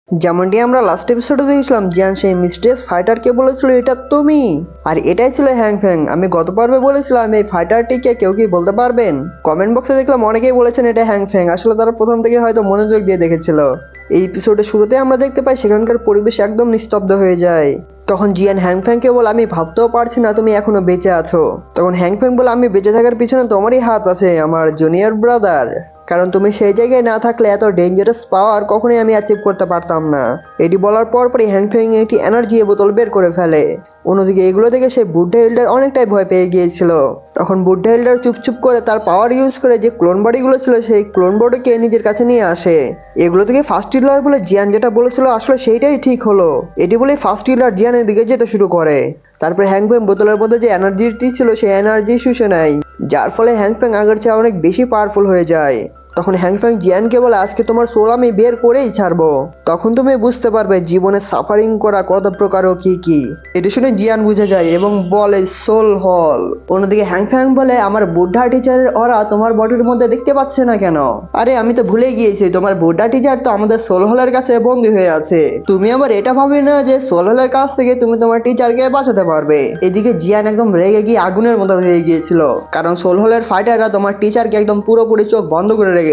যেমনটি আমরা লাস্ট এপিসোডে দেখেছিলাম, জিয়ান সেই মিস্ট্রিয়াস ফাইটারকে বলেছিল এটা তুমি, আর এটাই ছিল হ্যাং ফ্যাং। আমি গত পর্বে বলেছিলাম এই ফাইটারটিকে কেউ কি বলতে পারবেন? কমেন্ট বক্সে দেখলাম অনেকেই বলেছেন এটা হ্যাং ফ্যাং। আসলে তারা প্রথম থেকে হয়তো মনোযোগ দিয়ে দেখেছিল। এই এপিসোডের শুরুতে আমরা দেখতে পাই সেখানকার পরিবেশ একদম নিস্তব্ধ হয়ে যায়। তখন জিয়ান হ্যাং ফ্যাংকে বলে আমি ভাবতেও পারছি না তুমি এখনো বেঁচে আছো। তখন হ্যাং ফ্যাং বলে আমি বেঁচে থাকার পিছনে তোমারই হাত আছে আমার জুনিয়র ব্রাদার, কারণ তুমি সেই জায়গায় না থাকলে এত ডেঞ্জারাস পাওয়ার কখনোই আমি অ্যাচিভ করতে পারতাম না। এটি বলার পরই হ্যাং ফ্যাং একটি এনার্জি বোতল বের করে ফেলে। অন্যদিকে এগুলো দেখে সেই বুদ্ধা এল্ডার অনেকটাই ভয় পেয়ে গিয়েছিল। তখন বুদ্ধা এল্ডার চুপচুপ করে তার পাওয়ার ইউজ করে যে ক্লোন বডিগুলো ছিল সেই ক্লোন বডিকে নিজের কাছে নিয়ে আসে। এগুলো থেকে ফার্স্ট হিলার বলে জিয়ান যেটা বলেছিল আসলে সেইটাই ঠিক হলো। এটি বলে ফার্স্ট হিলার জিয়ানের দিকে যেতে শুরু করে। তারপর হ্যাংফ্যাং বোতলের মধ্যে যে এনার্জিটি ছিল সেই এনার্জি শুষে নেয়, যার ফলে হ্যাংফ্যাং আগের চেয়ে অনেক বেশি পাওয়ারফুল হয়ে যায়। তখন হ্যাংফ্যাং জিয়ানকে বলে আজকে তোমার সোল আমি বের করেই ছাড়বো, তখন তুমি বুঝতে পারবে জীবনে সাফারিং করা কত প্রকার ও কি কি। এটি শুনে জিয়ান বুঝে যায় এবং বলে সোল হল। অন্যদিকে হ্যাংফ্যাং বলে আমার বুদ্ধা টিচারের ওরা তোমার বডির মধ্যে দেখতে পাচ্ছে না কেন? আরে আমি তো ভুলে গিয়েছি তোমার বুদ্ধা টিচার তো আমাদের সোল হলের কাছে বন্দী হয়ে আছে। তুমি আবার এটা ভাবে না যে সোল হলের কাছ থেকে তুমি তোমার টিচারকে বাঁচাতে পারবে। এদিকে জিয়ান একদম রেগে গিয়ে আগুনের মতো হয়ে গিয়েছিল, কারণ সোল হলের ফাইটাররা তোমার টিচারকে একদম পুরোপুরি চোখ বন্ধ করে রেখেছে।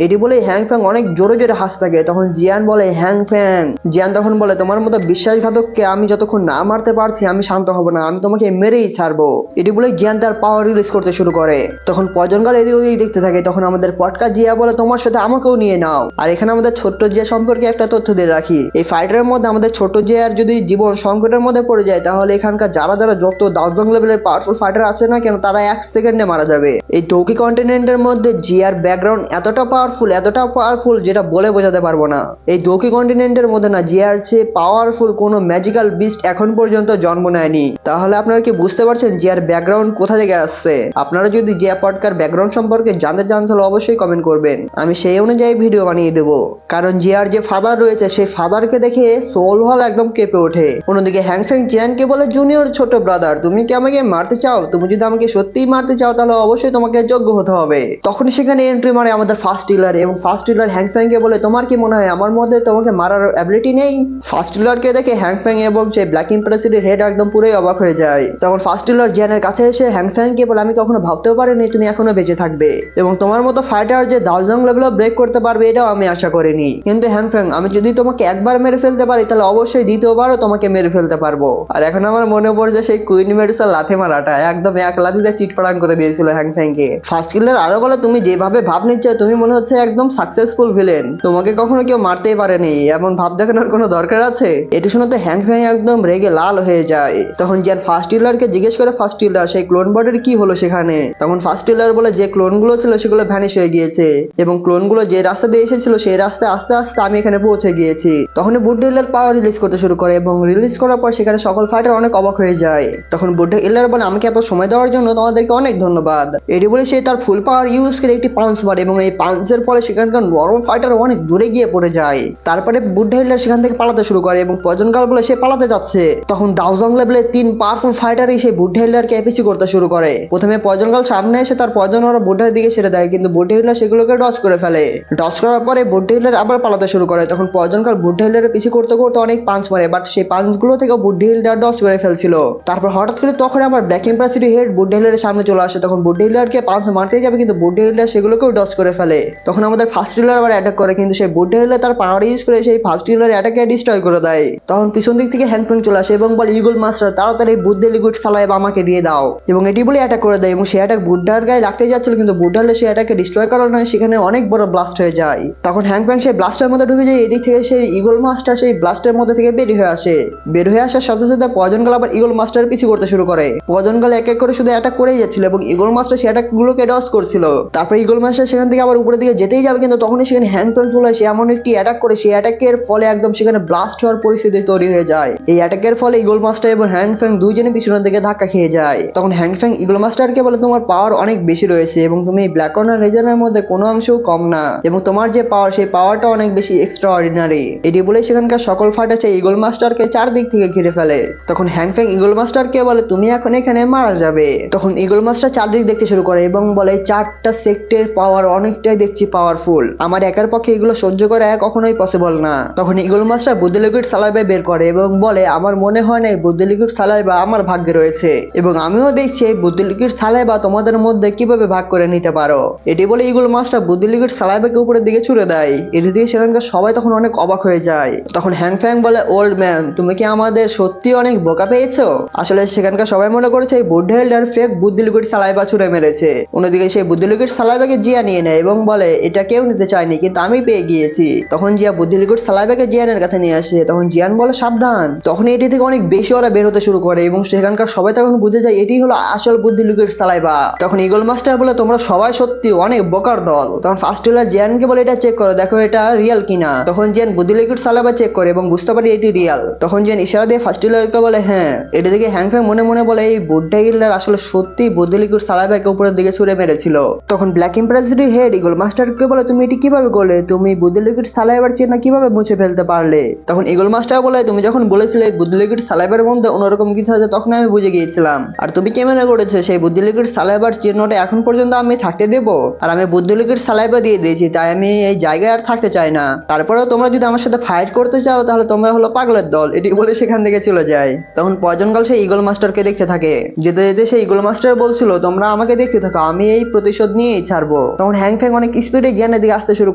এটি বলে হ্যাং ফ্যাং অনেক জোরে জোরে হাসতে থাকে। তখন জিয়ান বলে হ্যাং ফ্যাং, জিয়ান তখন বলে তোমার মতো বিশ্বাসঘাতককে আমি যতক্ষণ না মারতে পারছি আমি শান্ত হব না, আমি তোমাকে মেরেই ছাড়বো। এটি বলে জিয়ান তার পাওয়ার রিলিজ করতে শুরু করে। তখন পজনগাল এদিক ওদিক দেখতে থাকে। তখন আমাদের পটকা জিয়া বলে তোমার সাথে আমাকেও নিয়ে নাও। আর এখানে আমাদের ছোট্ট জিয়া সম্পর্কে একটা তথ্য দিয়ে রাখি, এই ফাইটারের মধ্যে আমাদের ছোট জিয়ার যদি জীবন সংকটের মধ্যে পড়ে যায় তাহলে এখানকার যারা যারা যত দাউজং লেভেলের পাওয়ারফুল ফাইটার আছে না কেন তারা 1 সেকেন্ডে মারা যাবে। এই দৌকি কন্টিনেন্টের মধ্যে জিয়ার ব্যাকগ্রাউন্ড এতটা পাওয়ারফুল যেটা বলে বোঝাতে পারবো না। এই দৌকি কন্টিনেন্টের মধ্যে না জিয়ার চেয়ে পাওয়ারফুল কোনো ম্যাজিক্যাল বিস্ট এখন পর্যন্ত জন্ম নেয়নি। তাহলে আপনারা কি বুঝতে পারছেন জিয়ার ব্যাকগ্রাউন্ড কোথা থেকে আসছে? আপনারা যদি জিয়া পটকার ব্যাকগ্রাউন্ড সম্পর্কে জানতে চান তাহলে অবশ্যই কমেন্ট করবেন, আমি সেই অনুযায়ী ভিডিও বানিয়ে দেবো। কারণ জিয়ার যে ফাদার রয়েছে সেই ফাদারকে দেখে সোল হল একদম কেঁপে ওঠে। অন্যদিকে হ্যাংফ্যাং জিয়ানকে বলে জুনিয়র ছোট ব্রাদার তুমি কি আমাকে মারতে চাও? তুমি যদি আমাকে সত্যিই মারতে চাও তাহলে অবশ্যই তোমাকে যোগ্য হতে হবে। তখন সেখানে এন্ট্রি মারে আমাদের ফার্স্ট হিলার, এবং ফার্স্ট হিলার হ্যাংফ্যাংকে বলে তোমার কি মনে হয় আমার মধ্যে তোমাকে মারার অ্যাবিলিটি নেই? ফার্স্ট হিলারকে দেখে হ্যাংফ্যাং এবং সেই ব্ল্যাক ইম্প্রেসিটির হেড একদম পুরোই অবাক হয়ে যায়। তখন ফার্স্ট হিলার জিয়ানের কাছে এসে হ্যাংফ্যাংকে বলে আমি কখনো ভাবতেও পারিনি তুমি এখনো বেঁচে থাকবে, এবং তোমার মতো ফাইটার যে দাউজং লেভেলও ব্রেক করতে পারবে এটাও আমি আশা করিনি। কিন্তু হ্যাংফ্যাং আমি যদি তোমাকে একবার মেরে ফেলতে পারি তাহলে অবশ্যই দ্বিতীয়বারও তোমাকে মেরে ফেলতে পারবো। আর এখন আমার মনে পড়ছে সেই কুইন মেডিসের লাথি মারাটা, একদম এক লাথিতে চিটপাড়াং করে দিয়েছিল হ্যাংফ্যাংকে। ফার্স্ট হিলার আরো বলে তুমি যেভাবে ভাব নিচ্ছ তুমি মনে হচ্ছে একদম সাকসেসফুল ভিলেন, তোমাকে কখনো কেউ মারতেই পারেনি, এমন ভাব দেখানোর কোনো দরকার আছে? এটি শুনে তো হ্যাংফ্যাং একদম রেগে লাল হয়ে যায়। তখন জিয়ান ফার্স্ট হিলারকে জিজ্ঞেস করে ফার্স্ট হিলার সেই ক্লোন বডির কি হলো সেখানে? তখন ফার্স্ট হিলার বলে যে ক্লোনগুলো ছিল সেগুলো ভ্যানিশ হয়ে গিয়েছে, এবং ক্লোনগুলো যে রাস্তা দিয়ে এসেছিল সেই রাস্তায় আস্তে আস্তে আমি এখানে পৌঁছে গিয়েছি। তখন বুদ্ধ হিলার পাওয়ার রিলিজ করতে শুরু করে, এবং রিলিজ করার পর সেখানে সকল ফাইটার অনেক অবাক হয়ে যায়। তখন বুদ্ধ হিলার বলে আমাকে এত সময় দেওয়ার জন্য তোমাদেরকে অনেক ধন্যবাদ। এটি বলে সে তার ফুল পাওয়ার ইউজ করে একটি পাঞ্চ মারে, এবং এই পাঞ্চের ফলে সেখানকার নরম ফাইটার অনেক দূরে গিয়ে পড়ে যায়। তারপরে বুদ্ধ হিলার সেখান থেকে পালাতে শুরু করে, এবং পজনকাল বলে সে পালাতে যাচ্ছে। তখন দাউজং লেভেলের 3 পাওয়ারফুল ফাইটারই সেই বুদ্ধ হিলারকে এপিসি করতে শুরু করে। প্রথমে পজনকাল সামনে এসে তার পজন ওরা বুদ্ধার দিকে ছেড়ে দেয়, কিন্তু বুদ্ধ হিলার সেগুলোকে ডজ করে ফেলে। ডজ করার পরে বুদ্ধ হিলার আবার পালাতে শুরু করে। তখন পজনকাল বুদ্ধ হিলারের পিছু করতে করতে অনেক পাঞ্চ মারে, বাট সেই পাঞ্চগুলো থেকে বুদ্ধ হিলার ডজ করে ফেলছিল। তারপর হঠাৎ করে তখন আমার ব্ল্যাক ইম্প্রেসিটি হেড বুদ্ধ হিলারের সামনে চলে আসে। তখন বুদ্ধ হিলারকে পাঞ্চ মারতেই যাবে কিন্তু বুদ্ধ হিলার সেগুলোকেও ডজ করে ফেলে। তখন আমাদের ফার্স্ট হিলার আবার অ্যাটাক করে, কিন্তু সেই বুদ্ধ হিলার তার পাওয়ার ইউজ করে সেই ফার্স্ট হিলার অ্যাটাকে ডিস্ট্রয় করে দেয়। তখন পিছন দিক থেকে হ্যাংফ্যাং চলে আসে এবং বলে ইগল মাস্টার তাড়াতাড়ি বুদ্ধের লিকুইড ফালায় আমাকে দিয়ে দাও, এবং এটি বলে অ্যাটাক করে দেয়। এবং সেই অ্যাটাক বুদ্ধার গায়ে লাগতে যাচ্ছিল, কিন্তু বুদ্ধা হলে সেই অ্যাটাকে ডিস্ট্রয় করার নয় সেখানে অনেক বড় ব্লাস্ট হয়ে যায়। তখন হ্যাংফ্যাং সেই ব্লাস্টের মধ্যে ঢুকে যায়। এদিক থেকে সেই ইগল মাস্টার সেই ব্লাস্টের মধ্যে থেকে বের হয়ে আসে। বের হয়ে আসার সাথে সাথে পজনগাল আবার ইগল মাস্টারের পিছু করতে শুরু করে। পজনগাল এক এক করে শুধু অ্যাটাক করেই যাচ্ছিল, এবং ইগল মাস্টার সেই অ্যাটাক গুলোকে ডজ করছিল। তারপর ইগল মাস্টার সেখান থেকে আবার উপরের দিকে যেতেই যাবে, কিন্তু তখনই সেখানে হ্যাংফ্যাং চলে আসে এমন একটি অ্যাটাক করে সেই অ্যাটাকের ফলে একদম সেখানে ব্লাস্ট হওয়ার পরিস্থিতি তৈরি হয়ে যায়। এই অ্যাটাকের ফলে ইগল মাস্টার এবং হ্যাংফ্যাং দুইজনে পিছনের দিকে ধাক্কা খেয়ে যায়। তখন হ্যাংফ্যাং ইগল মাস্টারকে বলে তোমার পাওয়ার অনেক বেশি রয়েছে, এবং তুমি ব্ল্যাক কর্নার রিজনের মধ্যে কোনো অংশও কম না, এবং তোমার যে পাওয়ার সেই পাওয়ারটা অনেক বেশি এক্সট্রা অর্ডিনারি। এটি বলে সেখানকার সকল ফাইটার সেই ইগল মাস্টারকে চারদিক থেকে ঘিরে ফেলে। তখন হ্যাংফ্যাং ইগল মাস্টারকে বলে তুমি এখন এখানে মারা যাবে। তখন ইগল মাস্টার চারদিক দেখতে শুরু করে এবং বলে 4টা সেক্টরের পাওয়ার অনেক অনেকটাই দেখছি পাওয়ারফুল, আমার একার পক্ষে এগুলো সহ্য করা কখনোই পসিবল না। তখন ইগল মাস্টার বুদ্ধি লিকুইড সালাইভা বের করে এবং বলে আমার মনে হয় না এই বুদ্ধি লিকুইড সালাইভা আমার ভাগ্যে রয়েছে, এবং আমিও দেখছি এই বুদ্ধি লিকুইড সালাইভা তোমাদের মধ্যে কিভাবে ভাগ করে নিতে পারো। এটি বলে ইগল মাস্টার বুদ্ধি লিকুইড সালাইভাকে উপরের দিকে ছুড়ে দেয়। এটি দিয়ে সেখানকার সবাই তখন অনেক অবাক হয়ে যায়। তখন হ্যাং ফ্যাং বলে ওল্ড ম্যান তুমি কি আমাদের সত্যি অনেক বোকা পেয়েছো? আসলে সেখানকার সবাই মনে করেছে এই বুদ্ধ হেল্ডার ফেক বুদ্ধি লিকুইড সালাইভা ছুড়ে মেরেছে। অন্যদিকে সেই বুদ্ধি লিকুইড সালাইভাকে জিয়া নিয়ে নেয় এবং বলে এটা কেউ নিতে চায়নি কিন্তু আমি পেয়ে গিয়েছি। তখন জিয়া বুদ্ধি লিকুইড সালাইভাকে জিয়ানের কাছে নিয়ে আসে। তখন জিয়ান বলে সাবধান। তখন এটি থেকে অনেক বেশি ওরা বের হতে শুরু করে এবং সেখানকার সবাই তখন বুঝে যায় এটি হলো আসল বুদ্ধি লিকুইড সালাইভা। তখন ইগল মাস্টার বলে তোমরা সবাই সত্যি অনেক বোকার দল। তখন ফার্স্ট হুইলার জিয়ানকে বলে এটা চেক করো, দেখো এটা রিয়েল কিনা। তখন জিয়ান বুদ্ধি লিকুইড সালাইভা চেক করে এবং বুঝতে পারে এটি রিয়েল। তখন জিয়ান ইশারা দিয়ে ফার্স্ট হুইলারকে বলে হ্যাঁ। এটা দেখে হ্যাং ফ্যাং মনে মনে বলে এই বুদ্ধা হিটলার আসলে সত্যি বুদ্ধি লিকুইড সালাইভাকে উপরের দিকে ছুড়ে মেরেছিল। তখন ব্ল্যাক এম্প্রেসিডি হেড ইগল মাস্টারকে বলে তুমি এটি কিভাবে করলে, তুমি বুদ্ধি লিকুইড সালাইভার চিহ্ন কিভাবে মুছে ফেলতে পারলে? তখন ইগল মাস্টার বলে তুমি যখন বলেছিলে বুদ্ধি লিকুইড সালাইভার মধ্যে অন্যরকম কিছু আছে তখন আমি বুঝে গিয়েছিলাম। আর তুমি কি মনে করেছো সেই বুদ্ধি লিকুইড সালাইভার চিহ্নটা এখন পর্যন্ত আমি থাকতে দেবো? আর আমি বুদ্ধি লিকুইড সালাইভা দিয়ে দিয়েছি, তাই আমি এই জায়গায় আর থাকতে চাই না। তারপরেও তোমরা যদি আমার সাথে ফাইট করতে চাও তাহলে তোমরা হলো পাগলের দল, এটি বলে সেখান থেকে চলে যায়। তখন পয়জন গার্ল সেই ইগল মাস্টারকে দেখতে থাকে। যেতে যেতে সেই ইগল মাস্টার বলছিল তোমরা আমাকে দেখতে থাকো, আমি এই প্রতিশোধ নিয়েই ছাড়বো। তখন হ্যাং ফ্যাং অনেক স্পিডে জিয়ানের দিকে আসতে শুরু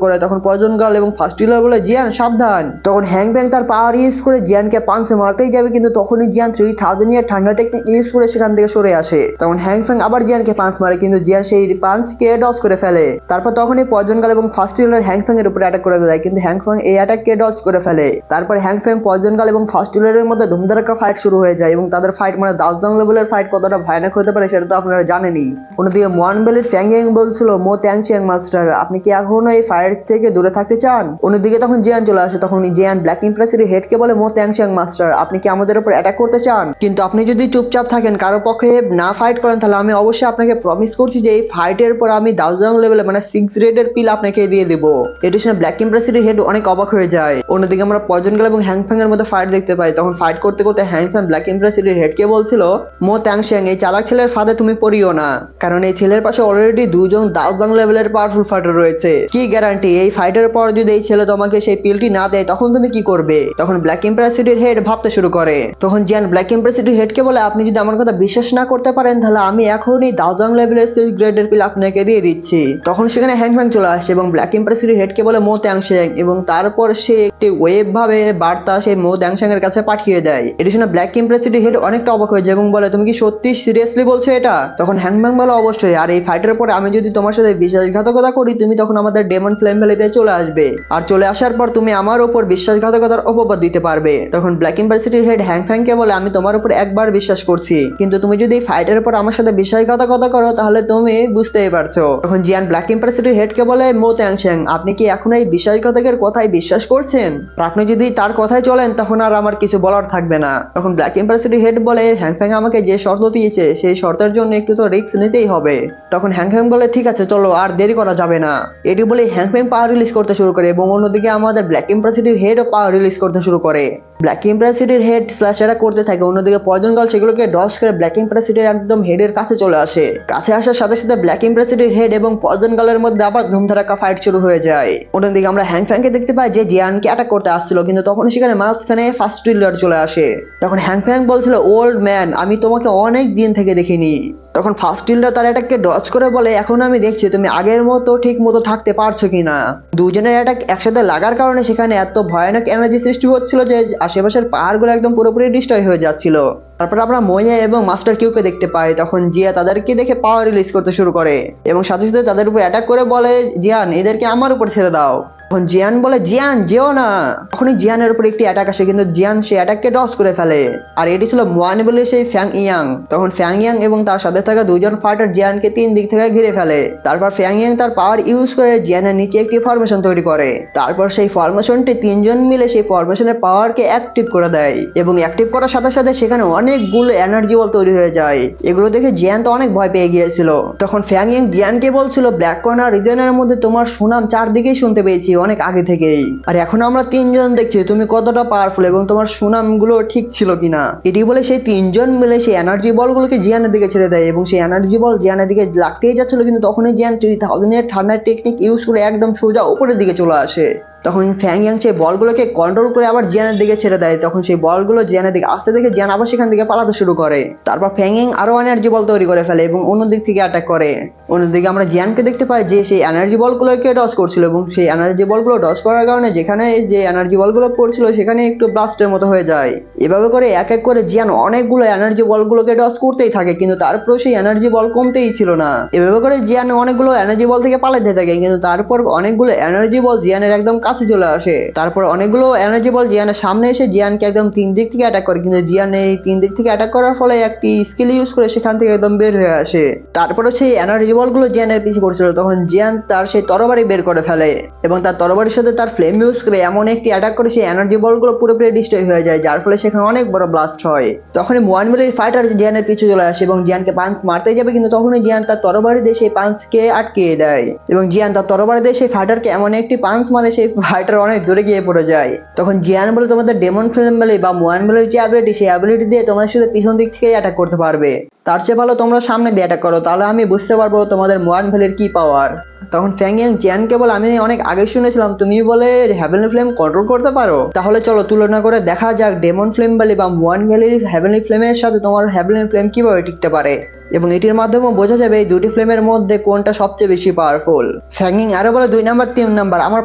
করে। তখন পয়জন গার্ল এবং ফার্স্ট হুইলার বলে জিয়ান সাবধান। তখন হ্যাং ফ্যাং তার পাওয়ার ইউজ করে জিয়ানকে পাঞ্চে মারতেই যাবে, কিন্তু তখনই জিয়ান 3000 ইয়ার ঠান্ডা টেকনিক ইউজ করে সেখান থেকে সরে আসে। তখন হ্যাং ফ্যাং আবার জিয়ানকে পাঞ্চ মারে, কিন্তু জিয়ান সেই পাঞ্চকে ডজ করে ফেলে। তারপর তখনই পয়জন গার্ল এবং ফার্স্ট হুইলার হ্যাং ফ্যাং এর উপরে অ্যাটাক করে দেয়, কিন্তু হ্যাং ফ্যাং এই অ্যাটাককে ডজ করে ফেলে। তারপর হ্যাং ফ্যাং পয়জন গার্ল এবং ফার্স্ট হুইলারের মধ্যে ধুমধারাক্কা ফাইট শুরু হয়ে যায়, এবং তাদের ফাইট মানে 10 লেভেলের ফাইট কতটা ভয়ানক হতে পারে সেটা তো আপনারা জানেনই। অন্যদিকে মোয়ানবেলের ফ্যাং ইয়াং বলছিল মো ত্যাং চিয়াং মাস্টার আপনি কি এখনো এই ফাইট থেকে দূরে থাকতে চান? অন্যদিকে তখন জিয়ান চলে আসে। তখন জিয়ান ব্ল্যাক ইম্প্রেসিডি হেডকে বলে মো ত্যাং চিয়াং মাস্টার আপনি কি আমাদের উপর অ্যাটাক করতে চান? কিন্তু আপনি যদি চুপচাপ থাকেন কারো পক্ষে না ফাইট করেন তাহলে আমি অবশ্যই আপনাকে প্রমিস করছি যে এই ফাইটের পর আমি 10 লেভেলে মানে 6 রেডের পিল আপনাকে দিয়ে দেবো। এটি শুনে ব্ল্যাক ইম্প্রেসিডি হেড অনেক অবাক হয়ে যায়। অন্যদিকে আমরা পয়জন গার্ল এবং হ্যাং ফ্যাং এর মধ্যে ফাইট দেখতে পাই। তখন ফাইট করতে করতে হ্যাং ফ্যাং ব্ল্যাক ইম্প্রেসিডি হেডকে বলছিল মো ত্যাং চিয়াং এই চালাক ছেলের ফাঁদে তুমি পড়িও না, কারণ এই ছেলের পাশে অলরেডি 2 জন 10 লেভেলের পাওয়ারফুল ফাইটার রয়েছে। কি গ্যারান্টি এই ফাইটের পর যদি এই ছেলে তোমাকে সেই পিলটি না দেয় তখন তুমি কি করবে? তখন ব্ল্যাক ইম্প্রেসিডির হেড ভাবতে শুরু করে। তখন জিয়ান ব্ল্যাক ইম্প্রেসিডির হেডকে বলে আপনি যদি আমার কথা বিশ্বাস না করতে পারেন তাহলে আমি এখনই 10 লেভেলের 6 গ্রেডের পিল আপনাকে দিয়ে দিচ্ছি। তখন সেখানে হ্যাং ফ্যাং চলে আসে এবং ব্ল্যাক ইম্প্রেসিডির হেডকে বলে মো ত্যাং চিয়াং, এবং তারপর সে একটি ওয়েব ভাবে বার্তা সেই মো ত্যাং চিয়াং এর কাছে পাঠিয়ে দেয়। এটি শুনে ব্ল্যাক ইম্প্রেসিডির হেড অনেকটা অবাক হয়ে যায় এবং বলে তুমি কি সত্যি সিরিয়াসলি বলছো এটা? তখন হ্যাং ফ্যাং বলে অবশ্যই, আর এই ফাইটের পরে আমি যদি তোমার সাথে বিশ্বাসঘাতকতা করি তুমি তখন আমাদের ডেমন ফ্লেম ভ্যালিতে চলে আসবে, আর চলে আসার পর তুমি আমার উপর বিশ্বাসঘাতকতার অপবাদ দিতে পারবে। তখন ব্ল্যাক ইম্প্রেসিডির হেড হ্যাং ফ্যাং কে বলে আমি তোমার উপর একবার বিশ্বাস করছি, কিন্তু তুমি যদি এই ফাইটের পর আমার সাথে বিশ্বাসঘাতকতা করো তাহলে তুমি বুঝতেই পারছো। তখন জিয়ান ব্ল্যাক ইম্প্রেসিডির হেড কে বলে মো ত্যাং চিয়াং আপনি কি এখন এই বিশ্বাসঘাতকের কথাই বিশ্বাস করছেন? আপনি যদি তার কথায় চলেন তখন আর আমার কিছু বলার থাকবে না। তখন ব্ল্যাক ইম্প্রেসিডির হেড বলে হ্যাং ফ্যাং আমাকে যে শর্ত দিয়েছে সেই শর্তের জন্য একটু তো রিস্ক নিতেই হবে। তখন হ্যাং ফ্যাং বলে ঠিক আছে চলো আর দেরি করা যাবে না। এটি বলে হ্যাং ফ্যাং পাওয়ার রিলিজ করতে শুরু করে এবং অন্যদিকে আমাদের ব্ল্যাক ইম্প্রেসিডির হেডও পাওয়ার রিলিজ করতে শুরু করে। ব্ল্যাক ইম্প্রেসিডির হেড স্ল্যাশ এটা করতে থাকে, অন্যদিকে পয়জন গার্ল সেগুলোকে ডজ করে ব্ল্যাক ইম্প্রেসিডির একদম হেডের কাছে চলে আসে। কাছে আসার সাথে সাথে ব্ল্যাক ইম্প্রেসিডির হেড এবং পয়জন গার্লের মধ্যে আবার ধুমধারাক্কা ফাইট শুরু হয়ে যায়। অন্যদিকে আমরা হ্যাং ফ্যাংকে দেখতে পাই যে জিয়ানকে অ্যাটাক করতে আসছিল, কিন্তু তখন সেখানে মাঝখানে ফার্স্ট হুইলার চলে আসে। তখন হ্যাং ফ্যাং বলছিল ওল্ড ম্যান আমি তোমাকে অনেক দিন থেকে দেখিনি। তখন ফার্স্ট হুইলার তার অ্যাটাককে ডজ করে বলে এখন আমি দেখছি তুমি আগের মতো ঠিক মতো থাকতে পারছো কিনা। দুজনের অ্যাটাক একসাথে লাগার কারণে সেখানে এত ভয়ানক এনার্জি সৃষ্টি হচ্ছিল যে আশেপাশের পাহাড়গুলো একদম পুরোপুরি ডিস্ট্রয় হয়ে যাচ্ছিল। তারপর আমরা মোয়া এবং মাস্টার কিউকে দেখতে পাই। তখন জিয়া তাদেরকে দেখে পাওয়ার রিলিজ করতে শুরু করে এবং সাথে সাথে তাদের উপর অ্যাটাক করে বলে জিয়ান এদেরকে আমার উপর ছেড়ে দাও। তখন জিয়ান বলে জিয়ান যেও না। তখনই জিয়ানের উপর একটি অ্যাটাক আসে, কিন্তু জিয়ান সেই অ্যাটাককে ডজ করে ফেলে, আর এটি ছিল মোয়ানবেলের সেই ফ্যাং ইয়াং। তখন ফ্যাং ইয়াং এবং তার সাথে থাকা 2 জন ফাইটার জিয়ানকে 3 দিক থেকে ঘিরে ফেলে। তারপর ফ্যাং ইয়াং তার পাওয়ার ইউজ করে জিয়ানের নিচে একটি ফরমেশন তৈরি করে। তারপর সেই ফরমেশনটি 3 জন মিলে সেই ফরমেশনের পাওয়ারকে অ্যাক্টিভ করে দেয় এবং অ্যাক্টিভ করার সাথে সাথে সেখানে অনেকগুলো এনার্জি বল তৈরি হয়ে যায়। এগুলো দেখে জিয়ান তো অনেক ভয় পেয়ে গিয়েছিল। তখন ফ্যাং ইয়াং জিয়ানকে বলছিল ব্ল্যাক কর্নার রিজনের মধ্যে তোমার সুনাম চারদিকেই শুনতে পেয়েছি, অনেক আগে থেকেই। আর এখন আমরা তিনজন দেখছি তুমি কতটা পাওয়ারফুল এবং তোমার সুনামগুলো ঠিক ছিল কিনা। এটি বলে সেই তিনজন মিলে সেই এনার্জি বলগুলোকে জিয়ানের দিকে ছেড়ে দেয় এবং সেই এনার্জি বল জিয়ানের দিকে লাগতেই যাচ্ছিল, কিন্তু তখনই জিয়ান 3000 ঠান্ডার টেকনিক ইউজ করে একদম সোজা উপরের দিকে চলে আসে। তখন ফ্যাং ইয়াং সেই বলগুলোকে কন্ট্রোল করে আবার জিয়ানের দিকে ছেড়ে দেয়। তখন সেই বলগুলো জিয়ানের দিকে আসতে দেখে জিয়ান আবার সেখান থেকে পালাতে শুরু করে। তারপর ফ্যাং ইয়াং আরো এনার্জি বল তৈরি করে ফেলে এবং অন্যদিক থেকে অ্যাটাক করে। অন্যদিকে আমরা জিয়ানকে দেখতে পাই যে সেই এনার্জি বলগুলোকে ডস করছিল এবং সেই এনার্জি বলগুলো ডস করার কারণে যেখানে যে এনার্জি বলগুলো পড়ছিল সেখানে একটু ব্লাস্টের মতো হয়ে যায়। এভাবে করে এক এক করে জিয়ান অনেকগুলো এনার্জি বলগুলোকে ডস করতেই থাকে, কিন্তু তারপর সেই এনার্জি বল কমতেই ছিল না। এভাবে করে জিয়ান অনেকগুলো এনার্জি বল থেকে পালাতে থাকে, কিন্তু তারপর অনেকগুলো এনার্জি বল জিয়ানের একদম কাছে চলে আসে। তারপর অনেকগুলো এনার্জি বল জিয়ানের সামনে এসে জিয়ানকে একদম 3 দিক থেকে অ্যাটাক করে, কিন্তু জিয়ান এই 3 দিক থেকে অ্যাটাক করার ফলে একটি স্কিল ইউজ করে সেখান থেকে একদম বের হয়ে আসে। তারপরে সেই এনার্জি বলগুলো জিয়ানের পিছে পড়ছিল, তখন জিয়ান তার সেই তরবারি বের করে ফেলে এবং তার তরবারির সাথে তার ফ্লেম ইউজ করে এমন একটি অ্যাটাক করে সেই এনার্জি বলগুলো পুরোপুরি ডিস্ট্রয় হয়ে যায়, যার ফলে সেখানে অনেক বড় ব্লাস্ট হয়। তখনই মোয়ানবেলের ফাইটার জিয়ানের পিছু চলে আসে এবং জিয়ানকে পাঞ্চ মারতে যাবে, কিন্তু তখনই জিয়ান তার তরবারি দিয়ে সেই পাঞ্চকে আটকিয়ে দেয় এবং জিয়ান তার তরবারি দিয়ে সেই ফাইটারকে এমন একটি পাঞ্চ মারে সেই ফাইটার অনেক দূরে গিয়ে পড়ে যায়। তখন জিয়ান বলে তোমাদের ডেমন ফ্লেম বলে বা মোয়ানবেলের যে অ্যাবিলিটি, সেই অ্যাবিলিটি দিয়ে তোমরা শুধু পিছন দিক থেকে অ্যাটাক করতে পারবে, তার চেয়ে ভালো তোমরা সামনে দিয়ে অ্যাটাক করো, তাহলে আমি বুঝতে পারবো তোমাদের মোয়ানবেলের কি পাওয়ার। তখন ফ্যাং ইয়াং জিয়ানকে বলে আমি অনেক আগে শুনেছিলাম তুমি বলে হেভেনলি ফ্লেম কন্ট্রোল করতে পারো, তাহলে চলো তুলনা করে দেখা যাক ডেমন ফ্লেম ভ্যালি বা ওয়ান ভ্যালির হেভেনলি ফ্লেমের সাথে তোমার হেভেনলি ফ্লেম কিভাবে টিকতে পারে এবং এটির মাধ্যমে বোঝা যাবে এই দুটি ফ্লেমের মধ্যে কোনটা সবচেয়ে বেশি পাওয়ারফুল। ফ্যাং ইয়াং আরো বলে 2 নাম্বার 3 নাম্বার আমার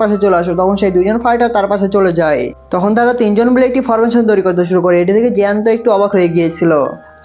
পাশে চলে আসো। তখন সেই দুইজন ফাইটার তার পাশে চলে যায়। তখন তারা তিনজন মিলে একটি ফরমেশন তৈরি করতে শুরু করে। এটি থেকে জিয়ান তো একটু অবাক হয়ে গিয়েছিল।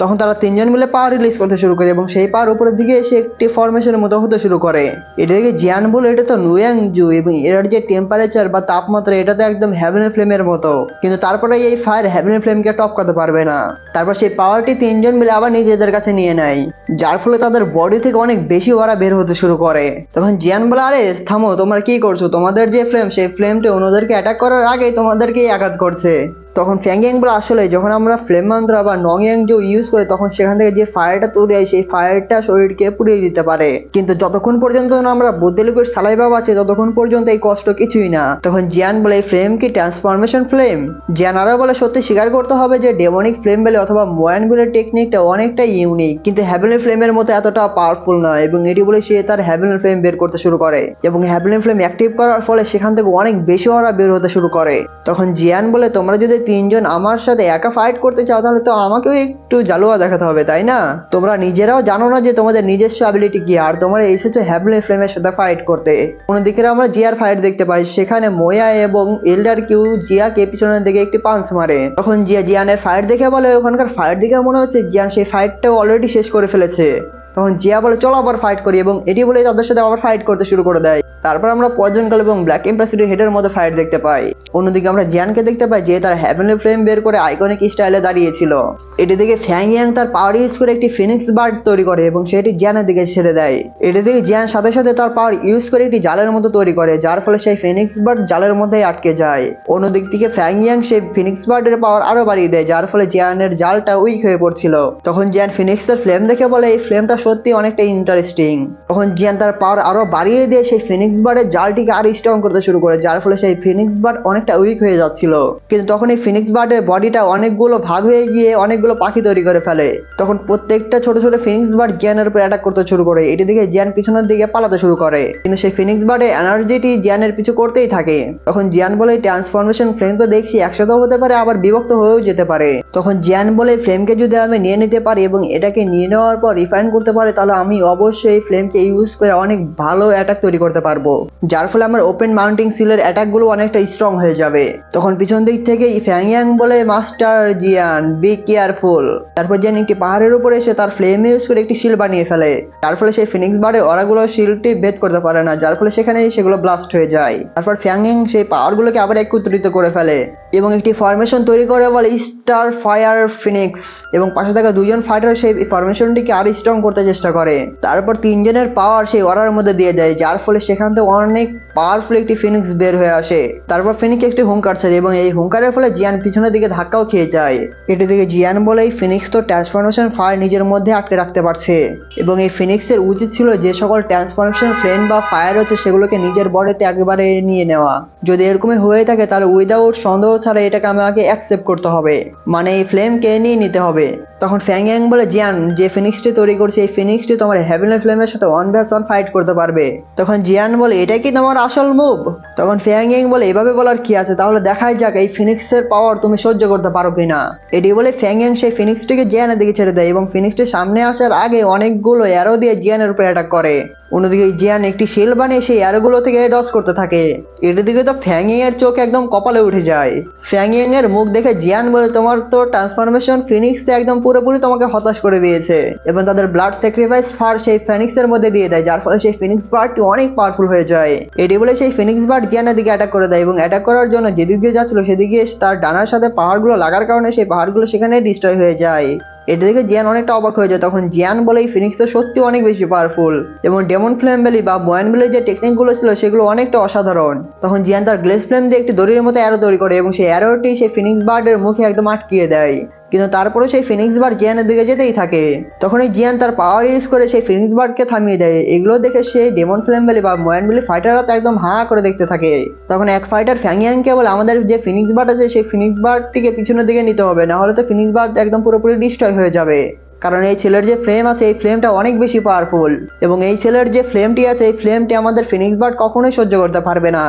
তখন তারা তিনজন মিলে পাওয়ার রিলিজ করতে শুরু করে এবং সেই পাওয়ার উপরের দিকে এসে একটি ফরমেশনের মতো হতে শুরু করে। এটা থেকে জিয়ান বলে এটা তো নুয়াংজু এবং এর যে টেম্পারেচার বা তাপমাত্রা এটা তো একদম হেভেন ফ্লেমের মতো, কিন্তু তারপরে এই ফায়ার হেভেন ফ্লেমকে টপকাতে পারবে না। তারপর সেই পাওয়ারটি তিনজন মিলে আবার নিজেদের কাছে নিয়ে নেয়, যার ফলে তাদের বডি থেকে অনেক বেশি ওরা বের হতে শুরু করে। তখন জিয়ান বলে আরে থামো, তোমরা কি করছো? তোমাদের যে ফ্লেম সেই ফ্লেমটা অন্যদেরকে অ্যাটাক করার আগেই তোমাদেরকেই আঘাত করছে। তখন ফ্যাং ইয়াং বলে আসলে যখন আমরা ফ্লেম মন্ত্র বা নং ইয়াংজু ইউজ করি তখন সেখান থেকে যে ফায়ারটা তৈরি হয় সেই ফায়ারটা শরীরকে পুড়িয়ে দিতে পারে, কিন্তু যতক্ষণ পর্যন্ত না আমরা বুদ্ধি লিকুইড সালাইভা আছে ততক্ষণ পর্যন্ত এই কষ্ট কিছুই না। তখন জিয়ান বলে এই ফ্লেম কি ট্রান্সফরমেশন ফ্লেম? জিয়ান আরো বলে সত্যি স্বীকার করতে হবে যে ডেমনিক ফ্লেম বেলে অথবা মোয়ান বেলের টেকনিকটা অনেকটা ইউনিক, কিন্তু হেভেনলি ফ্লেমের মতো এতটা পাওয়ারফুল নয়। এবং এটি বলে সে তার হেভেনলি ফ্লেম বের করতে শুরু করে এবং হেভেনলি ফ্লেম অ্যাক্টিভ করার ফলে সেখান থেকে অনেক বেশি ওরা বের হতে শুরু করে। তখন জিয়ান বলে তোমরা যদি তিনজন আমার সাথে একা ফাইট করতে চাও তাহলে তো আমাকেও একটু জালুয়া দেখাতে হবে, তাই না? তোমরা নিজেরাও জানো না যে তোমাদের নিজস্ব অ্যাবিলিটি কি, আর তোমরা এসেছো হেভেনলি ফ্লেমের সাথে ফাইট করতে। অন্যদিকে আমরা জিয়ার ফাইট দেখতে পাই, সেখানে মোয়া এবং এল্ডার কিউ জিয়াকে পিছনের দিকে একটি পাঞ্চ মারে। তখন জিয়া জিয়ানের ফাইট দেখে বলে ওখানকার ফাইট দেখে মনে হচ্ছে জিয়ান সেই ফাইটটাও অলরেডি শেষ করে ফেলেছে। তখন জিয়া বলে চলো আবার ফাইট করি এবং এটি বলে তাদের সাথে আবার ফাইট করতে শুরু করে দেয়। তারপর আমরা পয়জন গার্ল এবং ব্ল্যাক এম্প্রেসিডের হেডের মধ্যে ফাইট দেখতে পাই। অন্যদিকে আমরা জিয়ানকে দেখতে পাই যে তার হেভেনলি ফ্লেম বের করে আইকনিক স্টাইলে দাঁড়িয়েছিল। এটি থেকে ফ্যাং ইয়াং তার পাওয়ার ইউজ করে একটি ফিনিক্স বার্ড তৈরি করে এবং সেটি জিয়ানের দিকে ছেড়ে দেয়। এটি থেকে জিয়ান সাথে সাথে তার পাওয়ার ইউজ করে একটি জালের মতো তৈরি করে, যার ফলে সেই ফিনিক্স বার্ড জালের মধ্যেই আটকে যায়। অন্যদিক থেকে ফ্যাং ইয়াং সেই ফিনিক্স বার্ডের পাওয়ার আরো বাড়িয়ে দেয়, যার ফলে জিয়ানের জালটা উইক হয়ে পড়ছিল। তখন জিয়ান ফিনিক্সের ফ্লেম দেখে বলে এই ফ্লেমটা সত্যি অনেকটা ইন্টারেস্টিং। তখন জিয়ান তার পাওয়ার আরো বাড়িয়ে দিয়ে সেই ফিনিক্স বার্ডের জালটিকে আর স্ট্রং করতে শুরু করে, যার ফলে সেই ফিনিক্স বার্ড অনেকটা উইক হয়ে যাচ্ছিল। কিন্তু তখন এই ফিনিক্স বার্ডের বডিটা অনেকগুলো ভাগ হয়ে গিয়ে অনেকগুলো পাখি তৈরি করে ফেলে। তখন প্রত্যেকটা ছোট ছোট ফিনিক্স বার্ড জিয়ানের উপর অ্যাটাক করতে শুরু করে। এটি দিকে জিয়ান পিছনের দিকে পালাতে শুরু করে, কিন্তু সেই ফিনিক্স বার্ডের এনার্জিটি জিয়ানের পিছু করতেই থাকে। তখন জিয়ান বলে ট্রান্সফরমেশন ফ্লেম তো দেখছি একসাথেও হতে পারে আবার বিভক্ত হয়েও যেতে পারে। তখন জিয়ান বলে ফ্লেমকে যদি আমি নিয়ে নিতে পারি এবং এটাকে নিয়ে নেওয়ার পর রিফাইন করতে পারি তাহলে আমি অবশ্যই ফ্লেমকে ইউজ করে অনেক ভালো অ্যাটাক তৈরি করতে পারবো, যার ফলে আমার ওপেন মাউন্টিং সিলের অ্যাটাক গুলো অনেকটা স্ট্রং হয়ে যাবে। তখন পিছন দিক থেকে ফ্যাং ইয়াং বলে মাস্টার জিয়ান বি কেয়ারফুল। তারপর জিয়ান একটি পাহাড়ের উপরে এসে তার ফ্লেম ইউজ করে একটি শিল বানিয়ে ফেলে, যার ফলে সেই ফিনিক্স বার্ডের অরাগুলো শিলটি ভেদ করতে পারে না, যার ফলে সেখানে সেগুলো ব্লাস্ট হয়ে যায়। তারপর ফ্যাং ইয়াং সেই পাওয়ার গুলোকে আবার একত্রিত করে ফেলে এবং একটি ফরমেশন তৈরি করে বলে স্টার ফায়ার ফিনিক্স, এবং পাশে থাকা দুজন ফাইটার সেই ফরমেশনটিকে আরো স্ট্রং করতে চেষ্টা করে। তারপর তিনজনের পাওয়ার সেই অরার মধ্যে দিয়ে দেয়, যার ফলে সেখান থেকে অনেক পাওয়ারফুল একটি ফিনিক্স বের হয়ে আসে। তারপর ফিনিক্স একটি হুঙ্কার ছেড়ে এবং এই হুঙ্কারের ফলে জিয়ান পিছনের দিকে ধাক্কাও খেয়ে যায়। এটি থেকে জিয়ান বলে এই ফিনিক্স তো ট্রান্সফরমেশন ফায়ার নিজের মধ্যে আটকে রাখতে পারছে, এবং এই ফিনিক্সের উচিত ছিল যে সকল ট্রান্সফরমেশন ফ্লেম বা ফায়ার আছে সেগুলোকে নিজের বডিতে একেবারে নিয়ে নেওয়া। যদি এরকমই হয়ে থাকে তাহলে উইদাউট সন্দেহ ছাড়া এটাকে আমাকে অ্যাকসেপ্ট করতে হবে, মানে এই ফ্লেমকে নিয়ে নিতে হবে। তখন ফ্যাং ইয়াং বলে, জিয়ান যে ফিনিক্সটি তৈরি করছে এই ফিনিক্সটি তোমার হেভেনলি ফ্লেমের সাথে 1v1 ফাইট করতে পারবে। তখন জিয়ান বলে, এটা কি তোমার আসল মুভ? তখন ফ্যাং ইয়াং বলে, এভাবে বলার কি আছে, তাহলে দেখাই যাক এই ফিনিক্সের পাওয়ার তুমি সহ্য করতে পারো কিনা। এটি বলে ফ্যাং ইয়াং সেই ফিনিক্সটিকে জিয়ানের দিকে ছেড়ে দেয় এবং ফিনিক্সটি সামনে আসার আগে অনেকগুলো অ্যারো দিয়ে জিয়ানের উপরে অ্যাটাক করে। অন্যদিকে জিয়ান একটি শিল বানিয়ে সেই অ্যারোগুলো থেকে ডজ করতে থাকে। এটির দিকে তো ফ্যাং ইয়াং এর চোখ একদম কপালে উঠে যায়। ফ্যাং ইয়াং এর মুখ দেখে জিয়ান বলে, তোমার তো ট্রান্সফরমেশন ফিনিক্স একদম পুরোপুরি তোমাকে হতাশ করে দিয়েছে, এবং তাদের ব্লাড স্যাক্রিফাইস ফার সেই ফিনিক্সের মধ্যে দিয়ে দেয়, যার ফলে সেই ফিনিক্স বার্ডটি অনেক পাওয়ারফুল হয়ে যায়। এটি বলে সেই ফিনিক্স বার্ড জিয়ানের দিকে অ্যাটাক করে দেয় এবং অ্যাটাক করার জন্য যেদিক দিয়ে যাচ্ছিল সেদিকে তার ডানার সাথে পাহাড়গুলো লাগার কারণে সেই পাহাড়গুলো সেখানে ডিস্ট্রয় হয়ে যায়। এটা দেখে জিয়ান অনেকটা অবাক হয়ে যায়। তখন জিয়ান বলে, এই ফিনিক্স তো সত্যি অনেক বেশি পাওয়ারফুল, এবং ডেমন ফ্লেম ভ্যালি বা বয়ান ভ্যালির যে টেকনিকগুলো ছিল সেগুলো অনেকটা অসাধারণ। তখন জিয়ান তার গ্লেস ফ্লেম দিয়ে একটি দড়ির মতো অ্যারো তৈরি করে এবং সেই অ্যারোটি সেই ফিনিক্স বার্ডের মুখে একদম আটকিয়ে দেয়, কিন্তু তারপরে সেই ফিনিক্স বার্ড জিয়ানের দিকে যেতেই থাকে। তখন এই জিয়ান তার পাওয়ার ইউজ করে সেই ফিনিক্স বার্ডকে থামিয়ে দেয়। এগুলো দেখে সেই ডেমন ফ্লেম ভ্যালি বা ময়ান ভ্যালি ফাইটাররা তো একদম হাঁ করে দেখতে থাকে। তখন এক ফাইটার ফ্যাং ইয়াংকে বলে, আমাদের যে ফিনিক্স বার্ড আছে সেই ফিনিক্স বার্ডটিকে পিছনের দিকে নিতে হবে, না হলে তো ফিনিক্স বার্ড একদম পুরোপুরি ডিস্ট্রয় হয়ে যাবে, কারণ এই ছেলের যে ফ্লেম আছে এই ফ্লেমটা অনেক বেশি পাওয়ারফুল, এবং এই ছেলের যে ফ্লেমটি আছে এই ফ্লেমটি আমাদের ফিনিক্স বার্ড কখনোই সহ্য করতে পারবে না।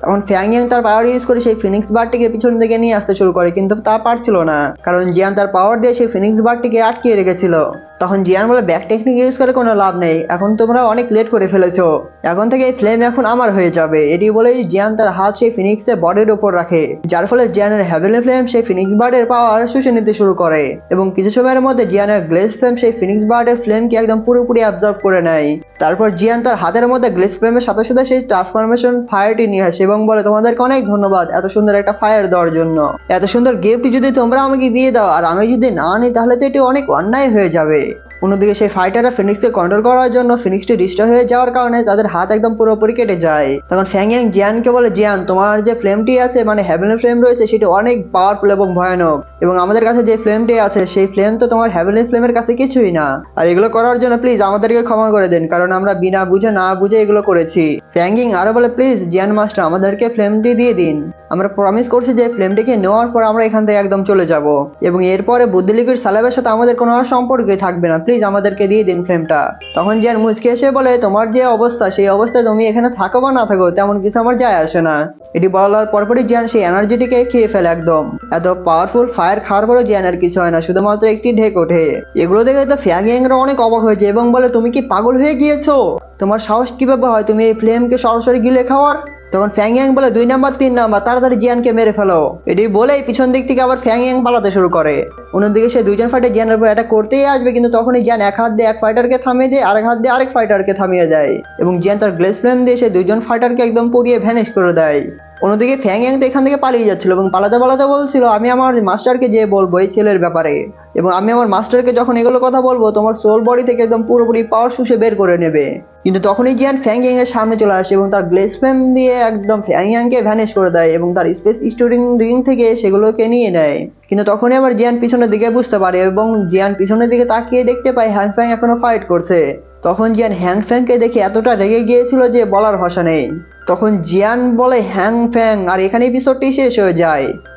তখন ফ্যাং ইয়াং তার পাওয়ার ইউজ করে সেই ফিনিক্স বার্ডটিকে পিছন দিকে নিয়ে আসতে শুরু করে, কিন্তু তা পারছিল না, কারণ জিয়ান তার পাওয়ার দিয়ে সেই ফিনিক্স বার্ডটিকে আটকিয়ে রেখেছিল। তখন জিয়ান বলে, ব্যাক টেকনিক ইউজ করে কোনো লাভ নেই, এখন তোমরা অনেক লেট করে ফেলেছো, এখন থেকে এই ফ্লেম এখন আমার হয়ে যাবে। এটি বলেই জিয়ান তার হাত সেই ফিনিক্সের বডির উপর রাখে, যার ফলে জিয়ানের হেভেনলি ফ্লেম সেই ফিনিক্স বার্ডের পাওয়ার শুষে নিতে শুরু করে, এবং কিছু সময়ের মধ্যে জিয়ানের গ্লেস ফ্লেম সেই ফিনিক্স বার্ডের ফ্লেমকে একদম পুরোপুরি অ্যাবজর্ব করে নেয়। তারপর জিয়ান তার হাতের মধ্যে গ্লেস ফ্লেমের সাথে সাথে সেই ট্রান্সফরমেশন ফায়ারটি নিয়ে আসে এবং বলে, তোমাদেরকে অনেক ধন্যবাদ এত সুন্দর একটা ফায়ার দেওয়ার জন্য। এত সুন্দর গিফট যদি তোমরা আমাকে দিয়ে দাও আর আমি যদি না নিই তাহলে তো এটি অনেক অন্যায় হয়ে যাবে। অন্যদিকে সেই ফাইটাররা ফিনিক্সকে কন্ট্রোল করার জন্য ফিনিক্সটি ডিস্ট্রয় হয়ে যাওয়ার কারণে তাদের হাত একদম পুরোপুরি কেটে যায়। তখন ফ্যাং ইয়াং জিয়ানকে বলে, জিয়ান তোমার যে ফ্লেমটি আছে মানে হেভেনলি ফ্লেম রয়েছে সেটি অনেক পাওয়ারফুল এবং ভয়ানক, এবং আমাদের কাছে যে ফ্লেমটি আছে সেই ফ্লেম তো তোমার হেভেনলি ফ্লেমের কাছে কিছুই না, আর এগুলো করার জন্য প্লিজ আমাদেরকে ক্ষমা করে দেন, কারণ আমরা বিনা বুঝে না বুঝে এগুলো করেছি। ফ্যাং ইয়াং আরো বলে, প্লিজ জিয়ান মাস্টার আমাদেরকে ফ্লেমটি দিয়ে দিন, আমরা প্রমিস করছি যে ফ্লেমটিকে নেওয়ার পর আমরা এখান থেকে একদম চলে যাব, এবং এরপরে বুদ্ধি লিকুইড সালাবের সাথে আমাদের কোনো সম্পর্কই থাকবে না, প্লিজ আমাদেরকে দিয়ে দিন ফ্লেমটা। তখন জিয়ান মুচকে এসে বলে, তোমার যে অবস্থা সেই অবস্থায় তুমি এখানে থাকো বা না থাকো তেমন কিছু আমার যায় আসে না। এটি বলার পরপরই জিয়ান সেই এনার্জিটিকে খেয়ে ফেলে একদম। এত পাওয়ারফুল ফায়ার খাওয়ার পরে জিয়ানের কিছু হয় না, শুধুমাত্র একটি ঢেক ওঠে। এগুলো দেখে তো ফ্যাং ইয়াংরা অনেক অবাক হয়েছে এবং বলে, তুমি কি পাগল হয়ে গিয়েছো? তোমার সাহস কিভাবে হয় তুমি এই ফ্লেমকে সরাসরি গিলে খাওয়ার? তখন ফ্যাং ইয়াং বলে, 2 নাম্বার 3 নাম্বার তাড়াতাড়ি জিয়ানকে মেরে ফেলো। এটি বলেই পিছন দিক থেকে আবার ফ্যাং ইয়াং পালাতে শুরু করে। অন্যদিকে সে দুইজন ফাইটার জিয়ানের উপর অ্যাটাক করতেই আসবে, কিন্তু তখনই জিয়ান এক হাত দিয়ে এক ফাইটারকে থামিয়ে দেয়, আরেক হাত দিয়ে আরেক ফাইটারকে থামিয়ে দেয়, এবং জিয়ান তার গ্লেস ফ্লেম দিয়ে সে দুইজন ফাইটারকে একদম পুড়িয়ে ভ্যানিশ করে দেয়। অন্যদিকে ফ্যাং ইয়াং তো এখান থেকে পালিয়ে যাচ্ছিল এবং পালাতে পালাতে বলছিল, আমি আমার মাস্টারকে যেয়ে বলবো এই ছেলের ব্যাপারে, এবং আমি আমার মাস্টারকে যখন এগুলো কথা বলবো তোমার সোল বডি থেকে একদম পুরোপুরি পাওয়ার শুষে বের করে নেবে। কিন্তু তখনই জিয়ান ফ্যাং ইয়াং এর সামনে চলে আসে এবং তার গ্লেস ফ্লেম দিয়ে একদম ফ্যাং ইয়াংকে ভ্যানিশ করে দেয় এবং তার স্পেস স্টোরিং রিং থেকে সেগুলোকে নিয়ে নেয়। কিন্তু তখনই আবার জিয়ান পিছনের দিকে বুঝতে পারে এবং জিয়ান পিছনের দিকে তাকিয়ে দেখতে পায় হ্যাং ফ্যাং এখনো ফাইট করছে। তখন জিয়ান হ্যাং ফ্যাংকে দেখে এতটা রেগে গিয়েছিল যে বলার ভাষা নেই। তখন জিয়ান বলে, হ্যাং ফ্যাং, আর এখানে এপিসোডটি শেষ হয়ে যায়।